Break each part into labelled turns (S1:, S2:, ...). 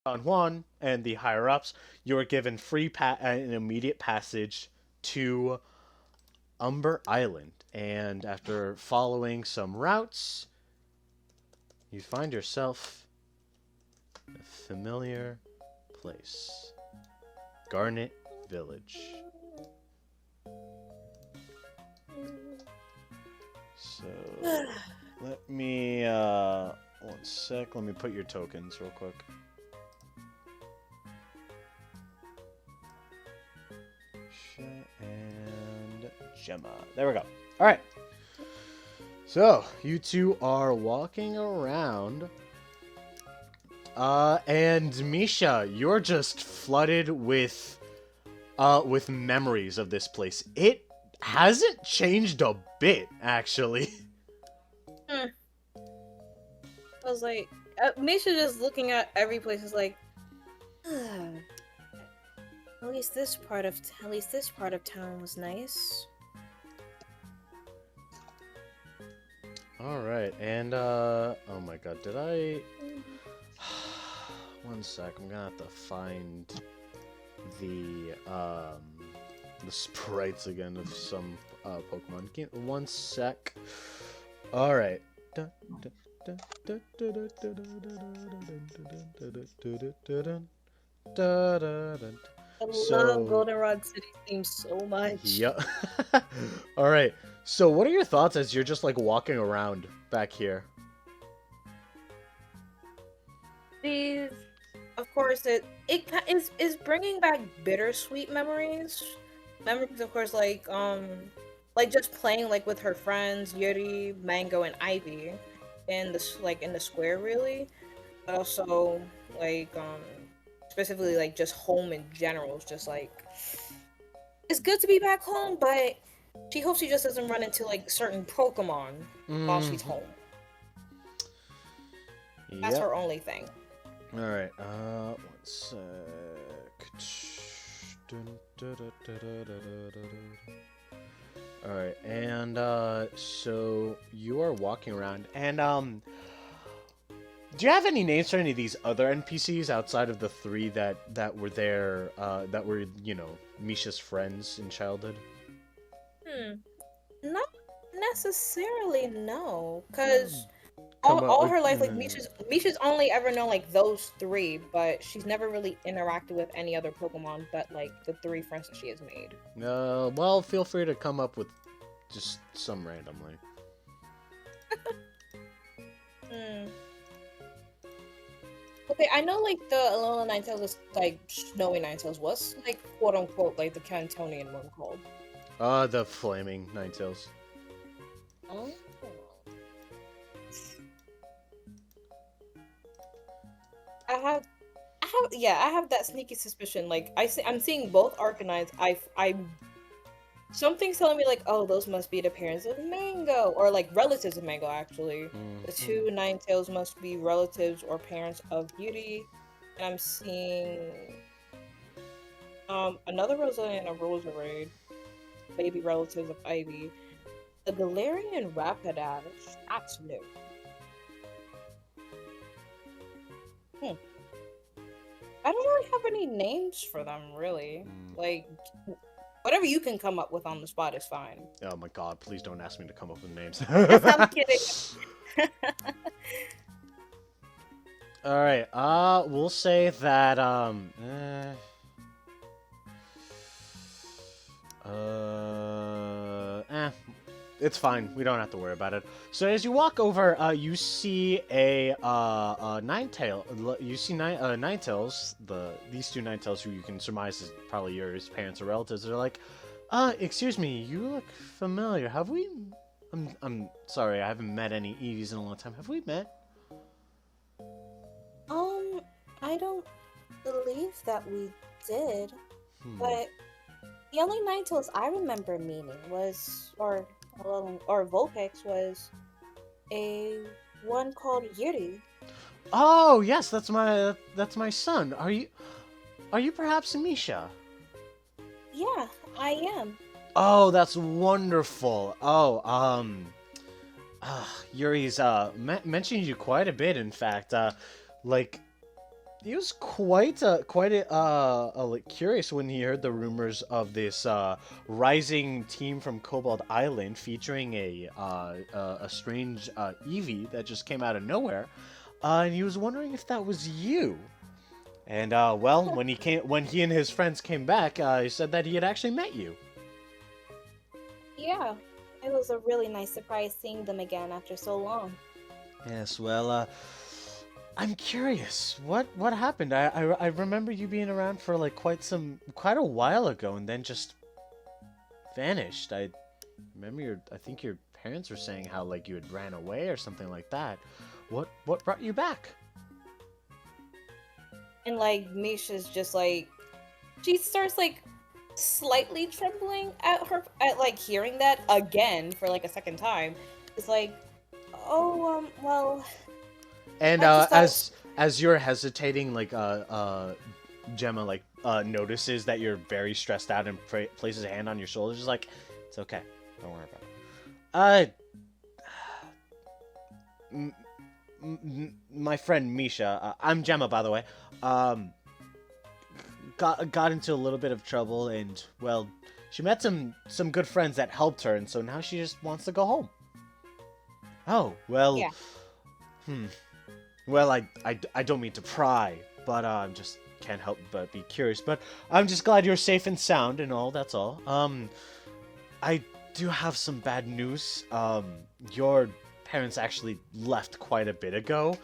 S1: Don Juan and the higher ups, you are given an immediate passage to Umber Island. And after following some routes, you find yourself a familiar place. Garnet Village. So, let me, one sec, let me put your tokens real quick. And Gemma. There we go. Alright. So, you two are walking around. And Misha, you're just flooded with memories of this place. It hasn't changed a bit, actually.
S2: I was like, Misha just looking at every place is like, at least this part of town was nice.
S1: All right, and oh my god, did I? One sec, I'm gonna have to find the sprites again of some Pokemon. Give me one sec. All right.
S2: I love Goldenrod City theme so much.
S1: Yep. All right. So, what are your thoughts as you're just like walking around back here?
S2: These, of course, it is bringing back bittersweet memories. Memories, of course, like just playing like with her friends Yuri, Mango, and Ivy, in the square really. But also like specifically like just home in general. It's just like it's good to be back home, but she hopes she just doesn't run into like certain Pokemon while she's home. That's her only thing.
S1: All right. One sec. All right, and so you are walking around, and do you have any names for any of these other NPCs outside of the three that were there, that were, you know, Misha's friends in childhood?
S2: Not necessarily, no, because all her life, like Misha's only ever known like those three, but she's never really interacted with any other Pokemon but like the three friends that she has made.
S1: Well, feel free to come up with just some randomly.
S2: Okay, I know like the Alola Ninetales is like Snowy Ninetales. What's like quote unquote like the Cantonian one called?
S1: The Flaming Ninetales.
S2: Oh. I have that sneaky suspicion. Like I'm seeing both Arcanites. Something's telling me like, oh, those must be the parents of Mango, or like relatives of Mango. Actually, the two Ninetales must be relatives or parents of Beauty. And I'm seeing another Roselia and a Roserade, baby relatives of Ivy. The Galarian and Rapidash. That's new. I don't really have any names for them, really. Like, whatever you can come up with on the spot is fine.
S1: Oh my god, please don't ask me to come up with names.
S2: I'm kidding.
S1: Alright, we'll say that, it's fine. We don't have to worry about it. So as you walk over, you see a Ninetale. You see Ninetales. These two Ninetales, who you can surmise is probably your parents or relatives. They're like, excuse me, you look familiar. Have we? I'm sorry, I haven't met any Eevees in a long time. Have we met?
S2: I don't believe that we did. But the only Ninetales I remember meeting was, or Vulpix was a one called Yuri.
S1: Oh yes, that's my son. Are you perhaps Misha?
S2: Yeah, I am.
S1: Oh, that's wonderful. Oh, Yuri's mentioned you quite a bit. In fact, like like curious when he heard the rumors of this rising team from Cobalt Island featuring a strange Eevee that just came out of nowhere, and he was wondering if that was you. And well, when he and his friends came back, he said that he had actually met you.
S3: Yeah, it was a really nice surprise seeing them again after so long.
S1: Yes, well, I'm curious. What happened? I remember you being around for like quite a while ago, and then just vanished. I remember I think your parents were saying how like you had ran away or something like that. What brought you back?
S3: And like Misha's just like she starts like slightly trembling at like hearing that again for like a second time. It's like, oh well,
S1: And
S3: I just thought
S1: as you're hesitating, like Gemma like notices that you're very stressed out and places a hand on your shoulder. Just like, it's okay, don't worry about it. My friend Misha, I'm Gemma, by the way. Got into a little bit of trouble, and well, she met some good friends that helped her, and so now she just wants to go home. Oh well.
S3: Yeah.
S1: Well, I don't mean to pry, but just can't help but be curious. But I'm just glad you're safe and sound and all. That's all. I do have some bad news. Your parents actually left quite a bit ago,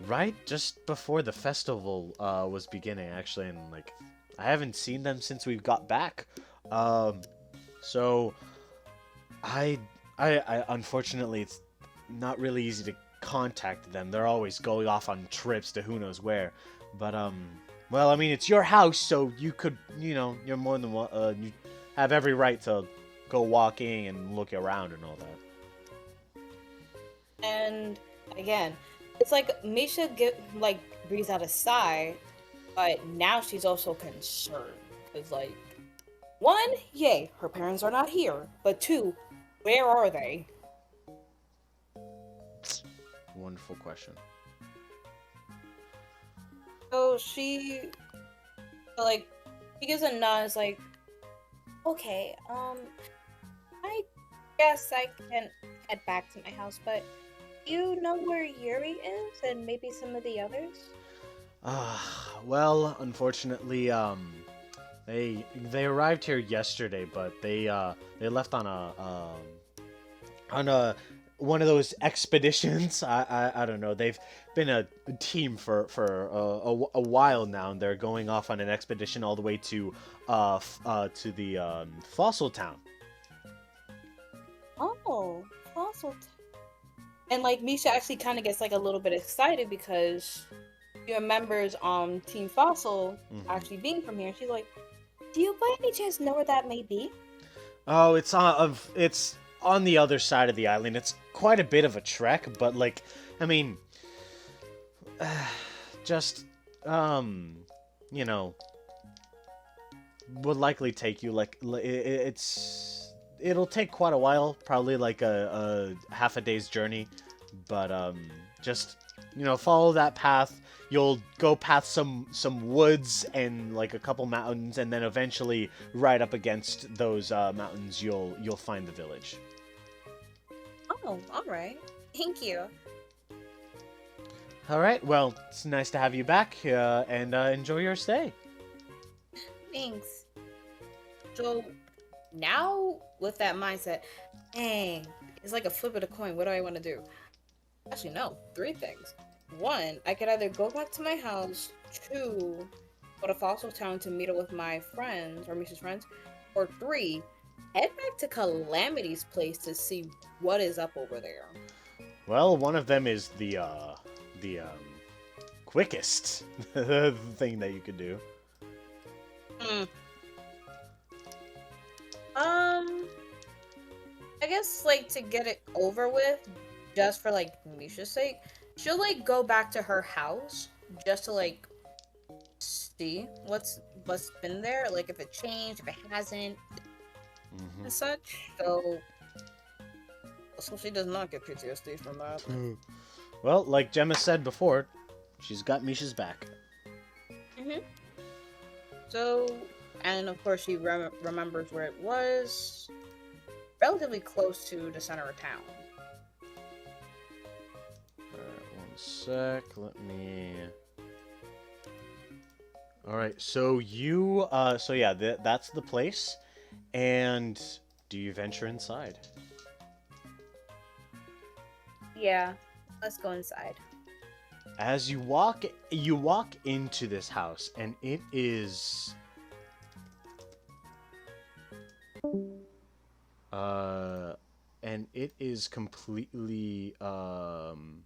S1: right? Just before the festival was beginning, actually, and like I haven't seen them since we got back. So I unfortunately it's not really easy to contact them. They're always going off on trips to who knows where. But well, I mean, it's your house, so you could, you're more than you have every right to go walking and look around and all that.
S3: And again, it's like Misha breathes out a sigh, but now she's also concerned because like, one, yay, her parents are not here, but two, where are they?
S1: Wonderful question.
S3: So she gives a nod. It's like, okay, I guess I can head back to my house, but you know where Yuri is and maybe some of the others?
S1: Well, unfortunately, they arrived here yesterday, but they left on a one of those expeditions. I don't know. They've been a team for a while now, and they're going off on an expedition all the way to the fossil town.
S3: Oh, fossil. And like Misha actually kind of gets like a little bit excited because she remembers Team Fossil actually being from here. She's like, "Do you by any chance know where that may be?"
S1: Oh, it's on the other side of the island. It's quite a bit of a trek, but like, I mean, just would likely take you like it'll take quite a while, probably like a half a day's journey, but just follow that path. You'll go past some woods and like a couple mountains, and then eventually right up against those mountains you'll find the village.
S3: Oh, all right. Thank you.
S1: All right, well, it's nice to have you back, and enjoy your stay.
S3: Thanks. So now with that mindset, dang, it's like a flip of the coin. What do I want to do? Actually, no. 3 things. 1, I could either go back to my house. 2, go to Fossil Town to meet up with my friends or Misha's friends. Or 3, head back to Calamity's place to see what is up over there.
S1: Well, one of them is the quickest thing that you could do.
S3: I guess like to get it over with, just for like Misha's sake, she'll like go back to her house just to like see what's been there, like if it changed, if it hasn't, and such. So she does not get PTSD from that.
S1: Well, like Gemma said before, she's got Misha's back.
S3: So, and of course, she remembers where it was, relatively close to the center of town.
S1: Alright, one sec. Let me. Alright, so you. So yeah, that's the place. And do you venture inside?
S3: Yeah, let's go inside.
S1: As you walk into this house, and it is. And it is completely. One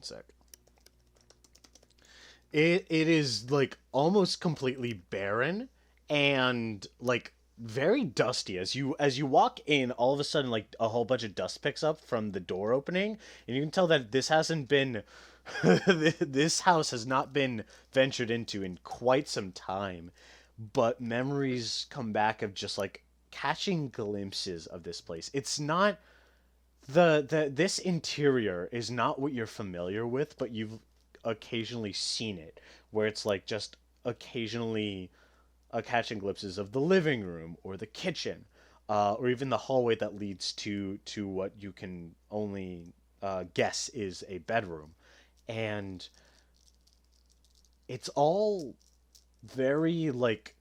S1: sec. It is like almost completely barren and like very dusty. As you walk in, all of a sudden like a whole bunch of dust picks up from the door opening, and you can tell that this hasn't been this house has not been ventured into in quite some time. But memories come back of just like catching glimpses of this place. It's not the this interior is not what you're familiar with, but you've occasionally seen it, where it's like just occasionally catching glimpses of the living room or the kitchen, or even the hallway that leads to what you can only guess is a bedroom, and it's all very like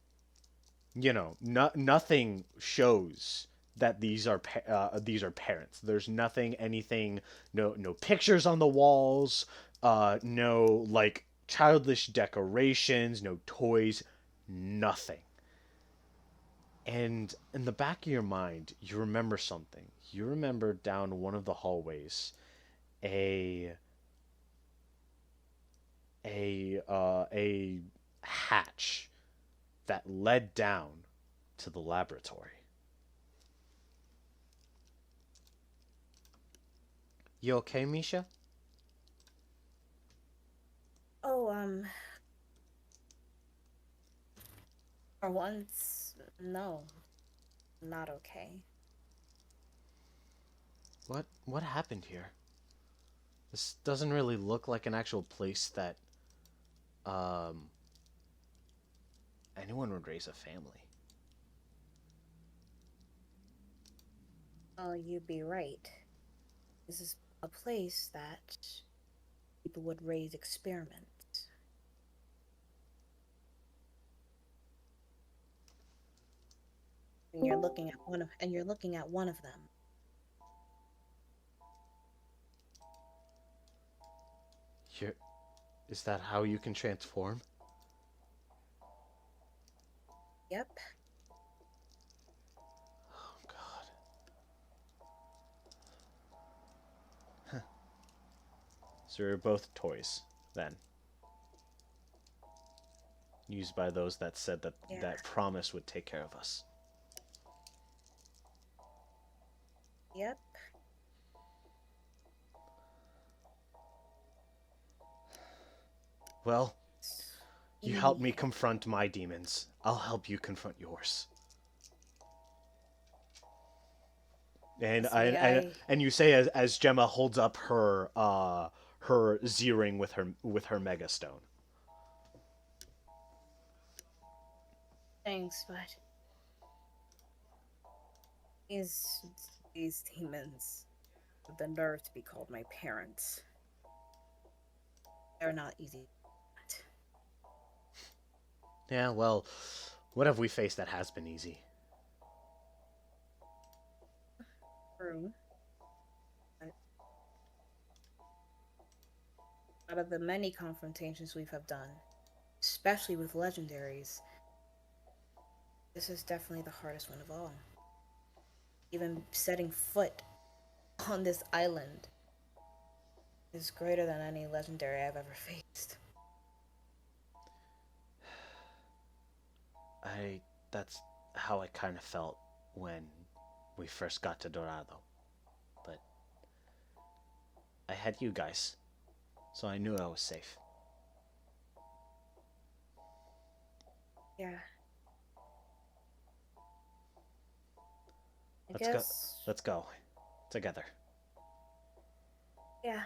S1: nothing shows that these are parents. There's nothing, anything, no pictures on the walls, no like childish decorations, no toys, nothing. And in the back of your mind, you remember something. You remember down one of the hallways, a a hatch that led down to the laboratory. You okay, Misha?
S3: Oh, for once, no, not okay.
S1: What happened here? This doesn't really look like an actual place that um anyone would raise a family.
S3: Oh, you'd be right. This is a place that people would raise experiments. And you're looking at one of them.
S1: You're, is that how you can transform?
S3: Yep.
S1: Oh God. So you're both toys then, used by those that said that
S3: Yeah.
S1: that promise would take care of us.
S3: Yep.
S1: Well, you help me confront my demons. I'll help you confront yours. And and you say as Gemma holds up her Z-ring with her mega stone.
S3: Thanks, but these these demons have the nerve to be called my parents. They're not easy.
S1: Yeah, well, what have we faced that has been easy?
S3: True. But out of the many confrontations we have done, especially with legendaries, this is definitely the hardest one of all. Even setting foot on this island is greater than any legendary I've ever faced.
S1: That's how I kind of felt when we first got to Dorado. But I had you guys, so I knew I was safe.
S3: Yeah.
S1: Let's go together.
S3: Yeah.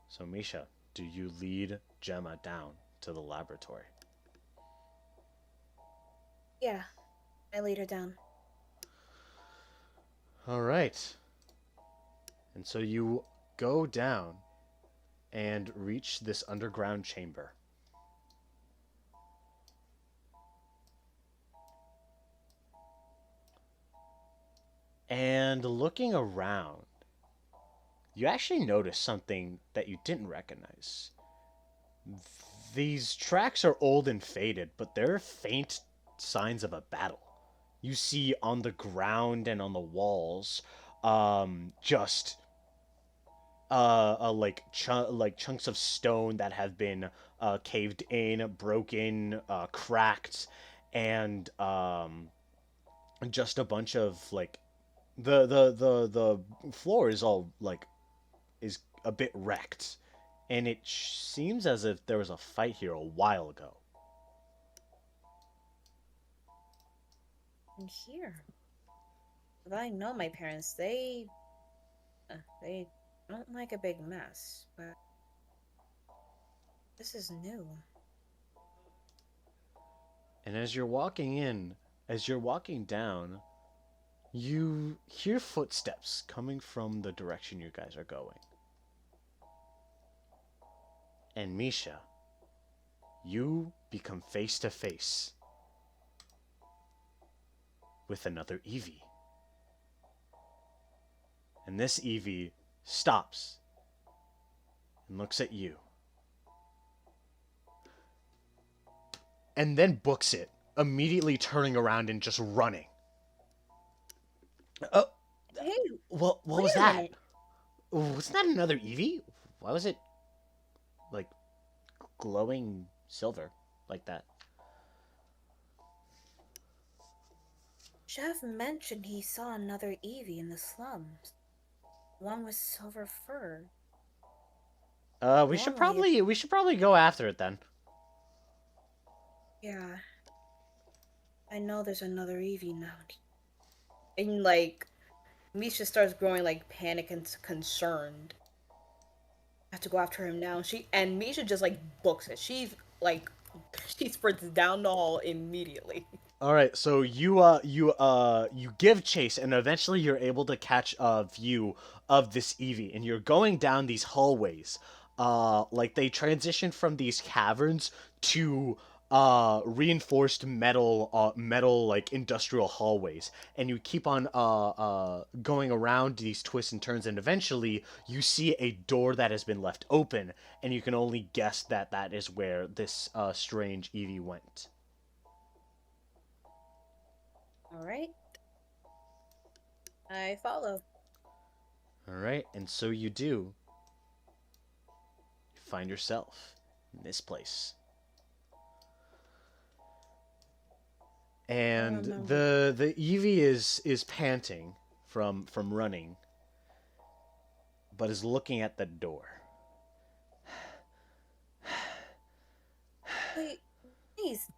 S1: So, Misha, do you lead Gemma down to the laboratory?
S3: Yeah, I laid her down.
S1: All right. And so you go down and reach this underground chamber. And looking around, you actually notice something that you didn't recognize. These tracks are old and faded, but there are faint signs of a battle. You see on the ground and on the walls, just like chunks of stone that have been caved in, broken, cracked, and just a bunch of like the floor is all like is a bit wrecked, and it seems as if there was a fight here a while ago.
S3: And here. But I know my parents, they don't like a big mess, but this is new.
S1: And as you're walking down, you hear footsteps coming from the direction you guys are going. And Misha, you become face to face with another Eevee. And this Eevee stops and looks at you. And then books it, immediately turning around and just running. Oh,
S3: Hey,
S1: what
S3: wait
S1: was
S3: a
S1: that?
S3: minute.
S1: Was that another Eevee? Why was it like glowing silver like that?
S3: Jeff mentioned he saw another Eevee in the slums. One with silver fur.
S1: We should
S3: Normally
S1: probably go after it then.
S3: Yeah. I know there's another Eevee now. And like, Misha starts growing like panic and concerned. I have to go after him now. And Misha just like books it. She sprints down the hall immediately.
S1: All right, so you give chase, and eventually you're able to catch a view of this Eevee, and you're going down these hallways. Like they transition from these caverns to reinforced metal like industrial hallways, and you keep on going around these twists and turns, and eventually you see a door that has been left open, and you can only guess that that is where this strange Eevee went.
S3: Alright. I follow.
S1: All right, and so you do. You find yourself in this place. And the Eevee is panting from running, but is looking at the door.
S3: Wait, please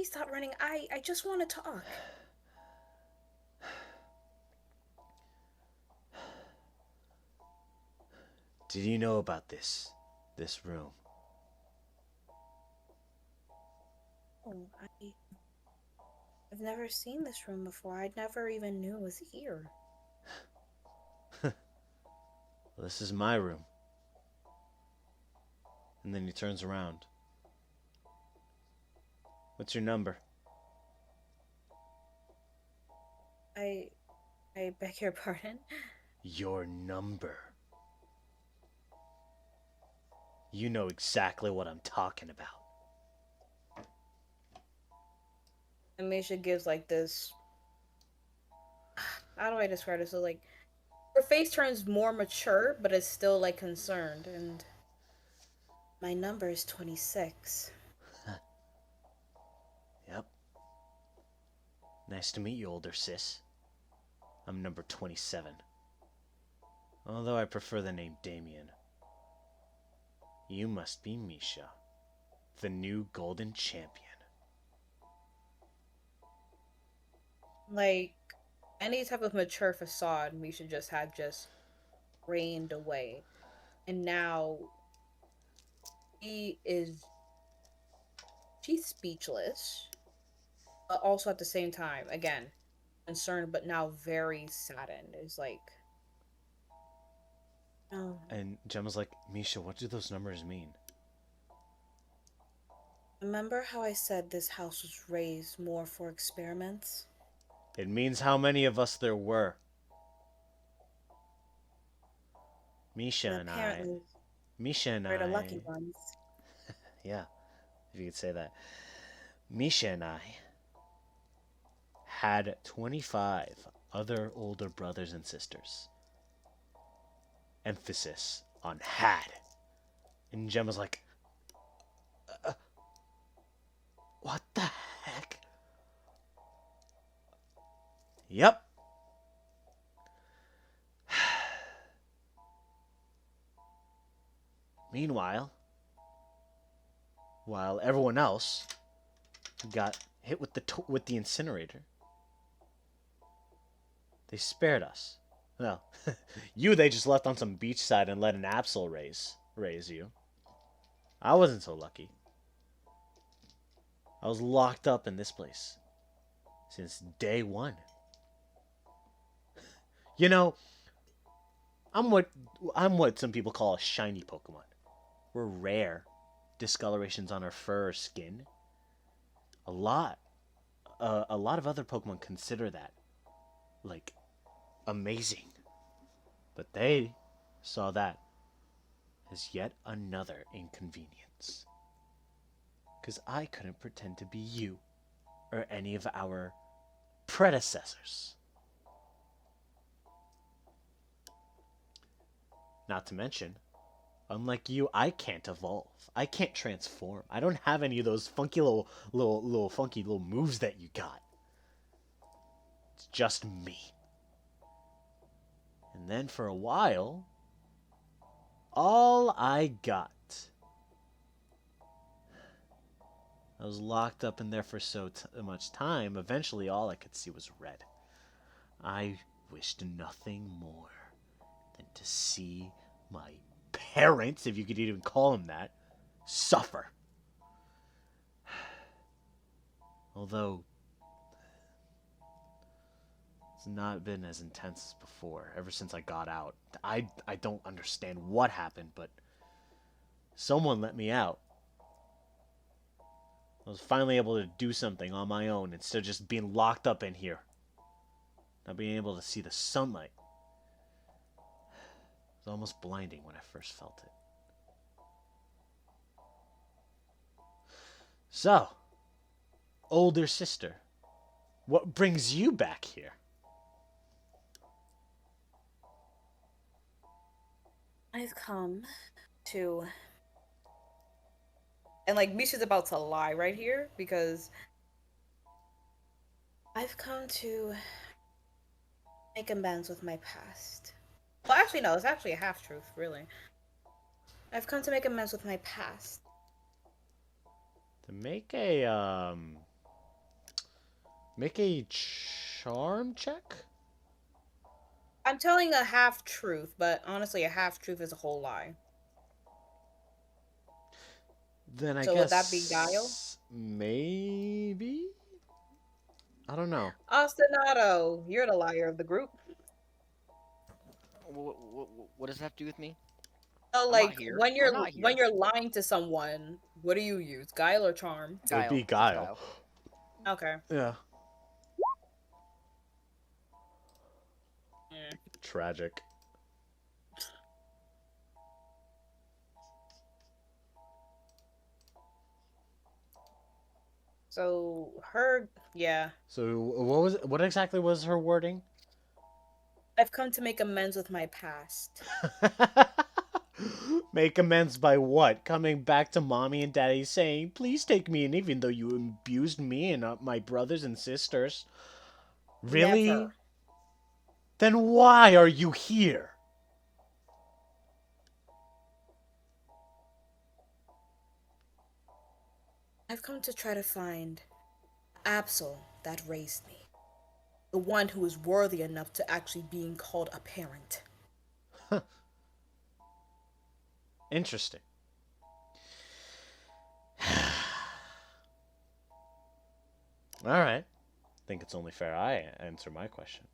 S3: stop running. I just want to talk.
S1: Did you know about this room?
S3: Oh, I've never seen this room before. I never even knew it was here.
S1: Well, this is my room. And then he turns around. What's your number?
S3: I beg your pardon?
S1: Your number. You know exactly what I'm talking about.
S3: And Misha gives like this. How do I describe it? So like, her face turns more mature, but it's still like concerned. And my number is 26.
S1: Yep. Nice to meet you, older sis. I'm number 27. Although I prefer the name Damien. You must be Misha, the new golden champion.
S3: Like, any type of mature facade Misha just had just rained away. And now She's speechless, but also at the same time, again, concerned, but now very saddened. It's like, oh,
S1: And Gemma's like, Misha, what do those numbers mean?
S3: remember how I said this house was raised more for experiments?
S1: It means how many of us there were. Misha
S3: And
S1: and I.
S3: apparently,
S1: Misha and
S3: we're the
S1: I.
S3: lucky ones.
S1: Yeah, if you could say that. Misha and I had 25 other older brothers and sisters. Emphasis on had. And Gemma's like, what the heck? Yep. Meanwhile, while everyone else got hit with the incinerator, they spared us. Well, they just left on some beachside and let an Absol raise you. I wasn't so lucky. I was locked up in this place since day one. You know, I'm what some people call a shiny Pokemon. We're rare. Discolorations on our fur or skin. A lot of other Pokemon consider that like amazing, but they saw that as yet another inconvenience. Because I couldn't pretend to be you or any of our predecessors. Not to mention, unlike you, I can't evolve. I can't transform. I don't have any of those funky little moves that you got. It's just me. And then for a while, all I got. I was locked up in there for so much time, eventually all I could see was red. I wished nothing more than to see my parents, if you could even call them that, suffer. Although, it's not been as intense as before, ever since I got out. I don't understand what happened, but someone let me out. I was finally able to do something on my own instead of just being locked up in here. Not being able to see the sunlight. It was almost blinding when I first felt it. So, older sister, what brings you back here?
S3: I've come to... And like Misha's about to lie right here because I've come to make amends with my past. Well, actually, no, it's actually a half truth, really. I've come to make amends with my past.
S1: To make a charm check?
S3: I'm telling a half truth, but honestly, a half truth is a whole lie.
S1: Then I
S3: So
S1: guess
S3: would that be guile?
S1: Maybe? I don't know.
S3: Ostinato, you're the liar of the group.
S4: What does that have to do with me?
S3: So,
S4: I'm
S3: like,
S4: not here.
S3: when
S4: I'm not here.
S3: you're lying to someone, what do you use? Guile or charm?
S1: It would be guile.
S3: Okay.
S1: Yeah.
S3: Mm.
S1: Tragic.
S3: So yeah.
S1: So what exactly was her wording?
S3: I've come to make amends with my past.
S1: Make amends by what? Coming back to mommy and daddy saying, please take me in even though you abused me and my brothers and sisters. Really?
S3: Never.
S1: Then why are you here?
S3: I've come to try to find Absol that raised me. The one who is worthy enough to actually being called a parent.
S1: Interesting. All right. Think it's only fair I answer my question.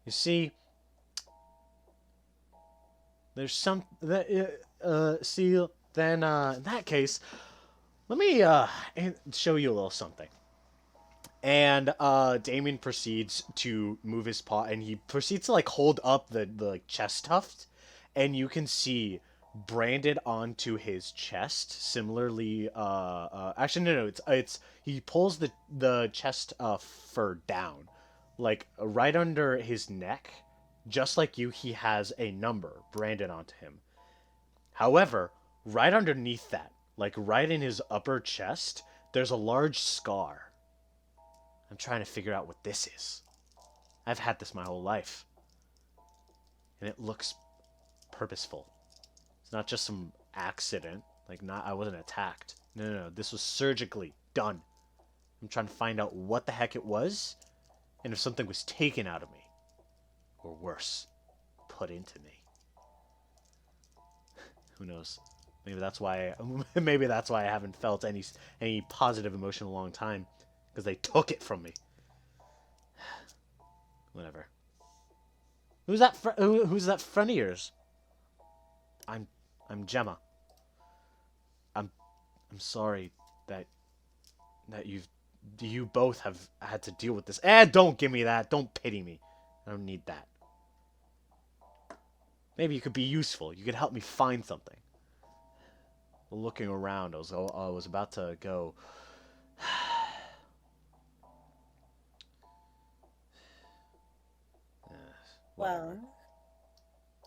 S1: You see, there's some that see then in that case, let me show you a little something. And Damien proceeds to move his paw, and he proceeds to like hold up the like, chest tuft, and you can see branded onto his chest. Similarly, actually no, it's he pulls the chest fur down, like right under his neck, just like you. He has a number branded onto him. However, right underneath that, like right in his upper chest, there's a large scar. I'm trying to figure out what this is. I've had this my whole life. And it looks purposeful. It's not just some accident. Like, I wasn't attacked. No. This was surgically done. I'm trying to find out what the heck it was, and if something was taken out of me. Or worse, put into me. Who knows? Maybe that's why I haven't felt any positive emotion in a long time. Because they took it from me. Whatever. Who's that? Who's that friend of yours? I'm Gemma. I'm sorry that you both have had to deal with this. Don't give me that. Don't pity me. I don't need that. Maybe you could be useful. You could help me find something. Looking around, I was about to go.
S3: Well,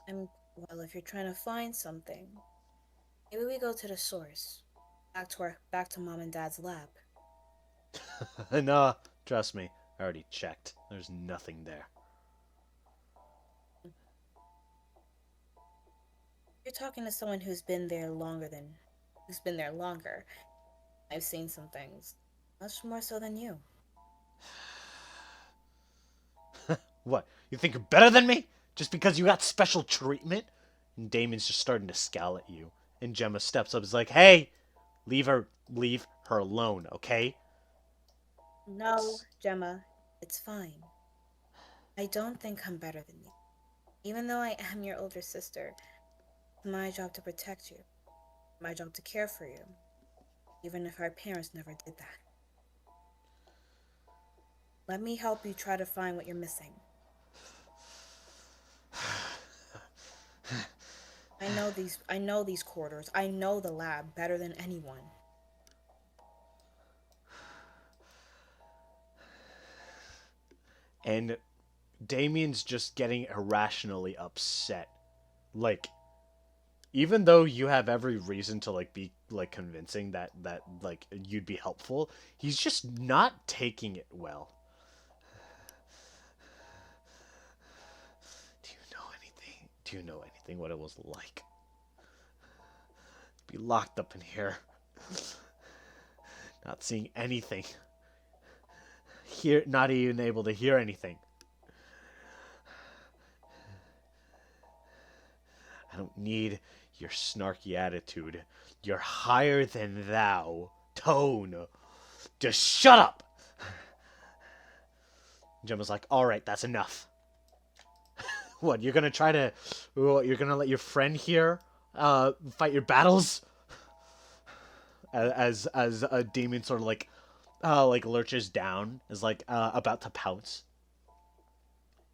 S3: if you're trying to find something, maybe we go to the source, back to Mom and Dad's lab.
S1: No, trust me, I already checked. There's nothing there.
S3: You're talking to someone who's been there longer. I've seen some things, much more so than you.
S1: What? You think you're better than me? Just because you got special treatment? And Damon's just starting to scowl at you. And Gemma steps up and is like, hey, leave her alone, okay?
S3: No, Gemma, it's fine. I don't think I'm better than you. Even though I am your older sister, it's my job to protect you. My job to care for you. Even if our parents never did that. Let me help you try to find what you're missing. I know these corridors. I know the lab better than anyone.
S1: And Damien's just getting irrationally upset. Like, even though you have every reason to like be like convincing that like you'd be helpful, he's just not taking it well. Do you know anything what it was like? Be locked up in here. Not seeing anything. Not even able to hear anything. I don't need your snarky attitude. Your higher than thou tone. Just shut up! Gemma's like, alright, that's enough. What, you're gonna let your friend here fight your battles? As a demon sort of like lurches down, is like about to pounce.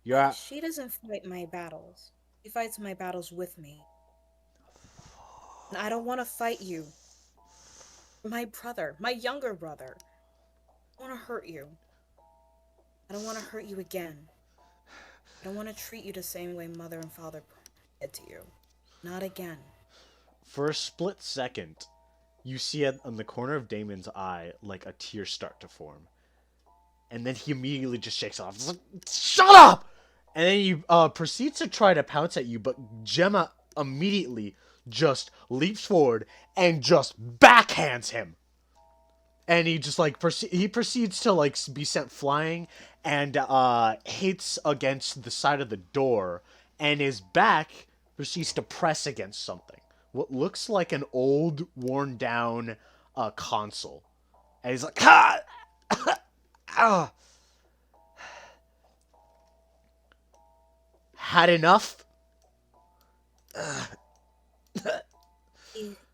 S3: She doesn't fight my battles. She fights my battles with me. And I don't want to fight you. My brother, my younger brother. I don't want to hurt you. I don't want to hurt you again. I don't want to treat you the same way mother and father did to you. Not again.
S1: For a split second, you see on the corner of Damon's eye, like a tear start to form. And then he immediately just shakes off. Like, shut up! And then he proceeds to try to pounce at you, but Gemma immediately just leaps forward and just backhands him. And he just like he proceeds to like be sent flying and hits against the side of the door, and his back proceeds to press against something. What looks like an old, worn down console. And he's like, ah! Ah! Had enough?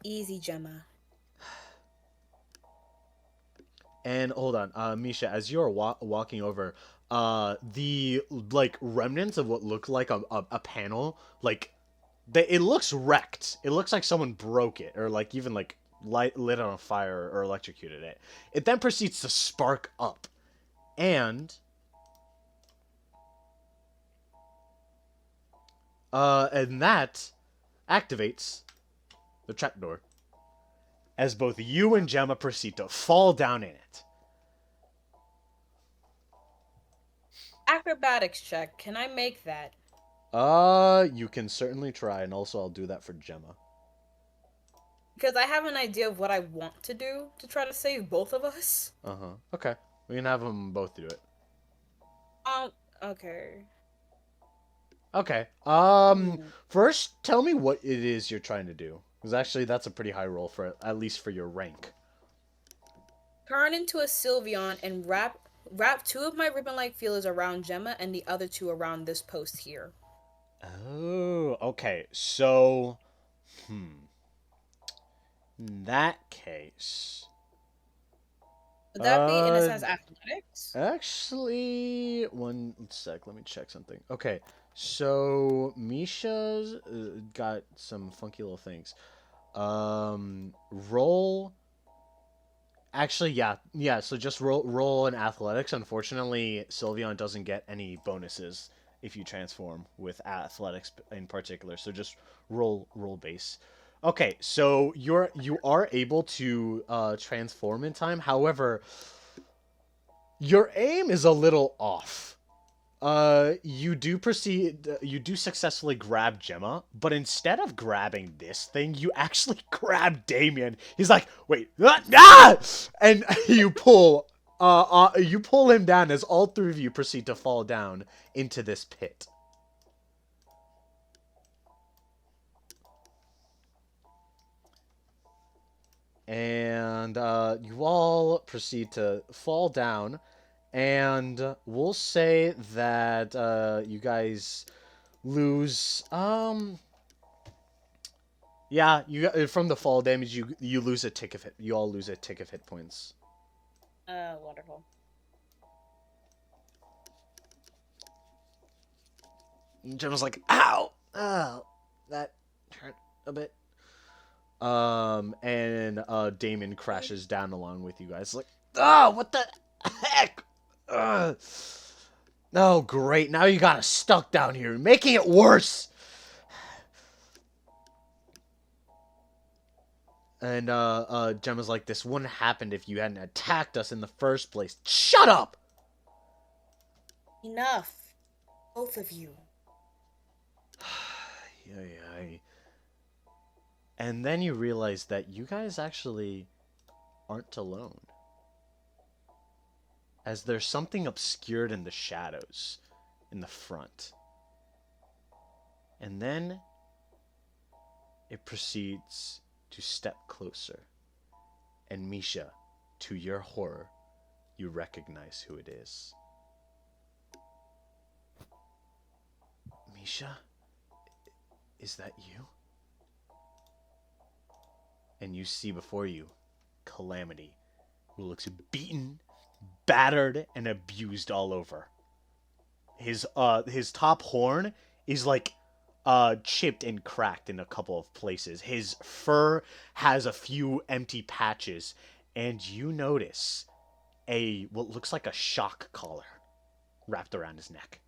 S3: Easy, Gemma.
S1: And hold on, Misha, as you're walking over, the like remnants of what looked like a panel, like it looks wrecked. It looks like someone broke it, or like even like lit on fire or electrocuted it. It then proceeds to spark up, and that activates the trapdoor as both you and Gemma proceed to fall down in it.
S3: Acrobatics check. Can I make that?
S1: You can certainly try, and also I'll do that for Gemma.
S3: Because I have an idea of what I want to do to try to save both of us.
S1: Uh-huh. Okay. We can have them both do it.
S3: Okay.
S1: Okay. First, tell me what it is you're trying to do. Because actually, that's a pretty high roll for, at least for your rank.
S3: Turn into a Sylveon and wrap 2 of my ribbon-like feelers around Gemma and the other 2 around this post here.
S1: Oh, okay. So, in that case...
S3: Would that be in a sense athletics?
S1: Actually, one sec. Let me check something. Okay, so Misha's got some funky little things. Roll. Actually, yeah. So just roll in athletics. Unfortunately, Sylveon doesn't get any bonuses if you transform with athletics in particular. So just roll base. Okay, so you are able to transform in time. However, your aim is a little off. You do successfully grab Gemma, but instead of grabbing this thing, you actually grab Damien. He's like, wait, ah! And you pull him down as all 3 of you proceed to fall down into this pit. And you all proceed to fall down, and we'll say that you guys lose. Yeah, you from the fall damage, you lose a tick of hit. You all lose a tick of hit points.
S3: Wonderful.
S1: Gemma's like, ow, that hurt a bit. And Damon crashes down along with you guys. Like, oh, what the heck? Oh, great. Now you got us stuck down here, making it worse. And Gemma's like, this wouldn't happen if you hadn't attacked us in the first place. Shut up!
S3: Enough. Both of you.
S1: Yeah. And then you realize that you guys actually aren't alone. As there's something obscured in the shadows in the front. And then it proceeds to step closer. And Misha, to your horror, you recognize who it is. Misha? Is that you? And you see before you Calamity, who looks beaten, battered, and abused all over. His top horn is like chipped and cracked in a couple of places. His fur has a few empty patches, and you notice what looks like a shock collar wrapped around his neck.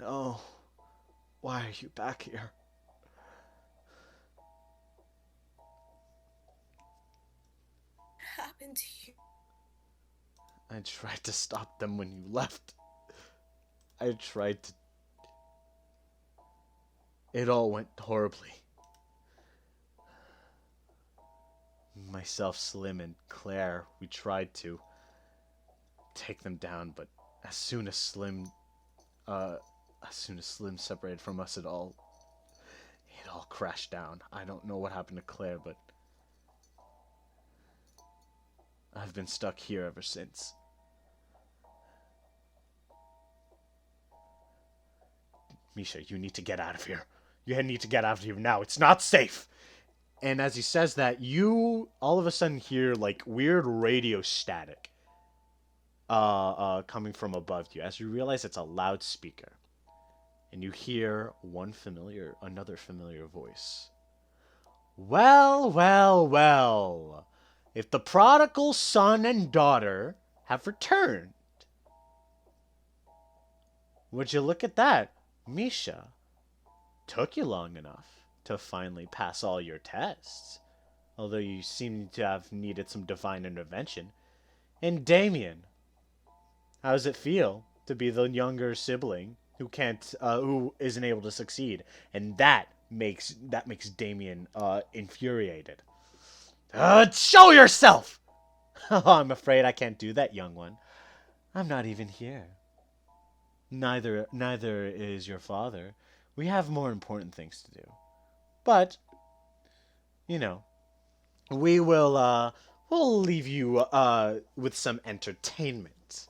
S1: No, why are you back here?
S3: Happened to you?
S1: I tried to stop them when you left. I tried to... It all went horribly. Myself, Slim, and Claire, we tried to take them down, but as soon as Slim separated from us, it all crashed down. I don't know what happened to Claire, but I've been stuck here ever since. Micha, you need to get out of here. You need to get out of here now. It's not safe. And as he says that, you all of a sudden hear like weird radio static coming from above you as you realize it's a loudspeaker. And you hear another familiar voice. Well, well, well. If the prodigal son and daughter have returned. Would you look at that? Micha, took you long enough to finally pass all your tests. Although you seem to have needed some divine intervention. And Damien, how does it feel to be the younger sibling who isn't able to succeed? And that makes Damien infuriated. Show yourself! Oh, I'm afraid I can't do that, young one. I'm not even here. Neither is your father. We have more important things to do. But, you know, we'll leave you with some entertainment.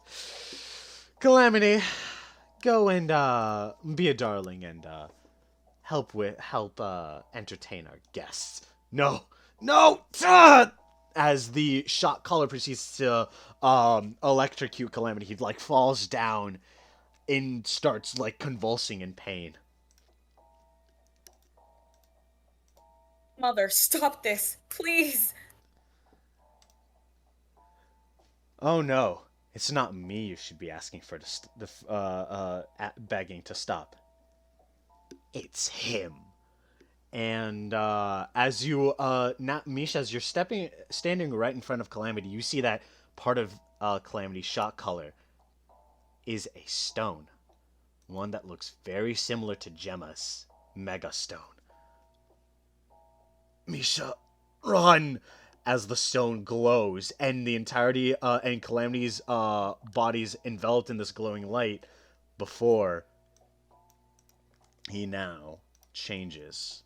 S1: Calamity, go and be a darling and help entertain our guests. No. As the shot caller proceeds to electrocute Calamity, he like falls down and starts like convulsing in pain.
S3: Mother, stop this, please.
S1: Oh no, it's not me you should be asking for begging to stop. It's him. And as you Micha, as you're standing right in front of Calamity, you see that part of Calamity's shot color is a stone, one that looks very similar to Gemma's Mega Stone. Micha, run! As the stone glows, and the entirety and Calamity's body's enveloped in this glowing light before he now changes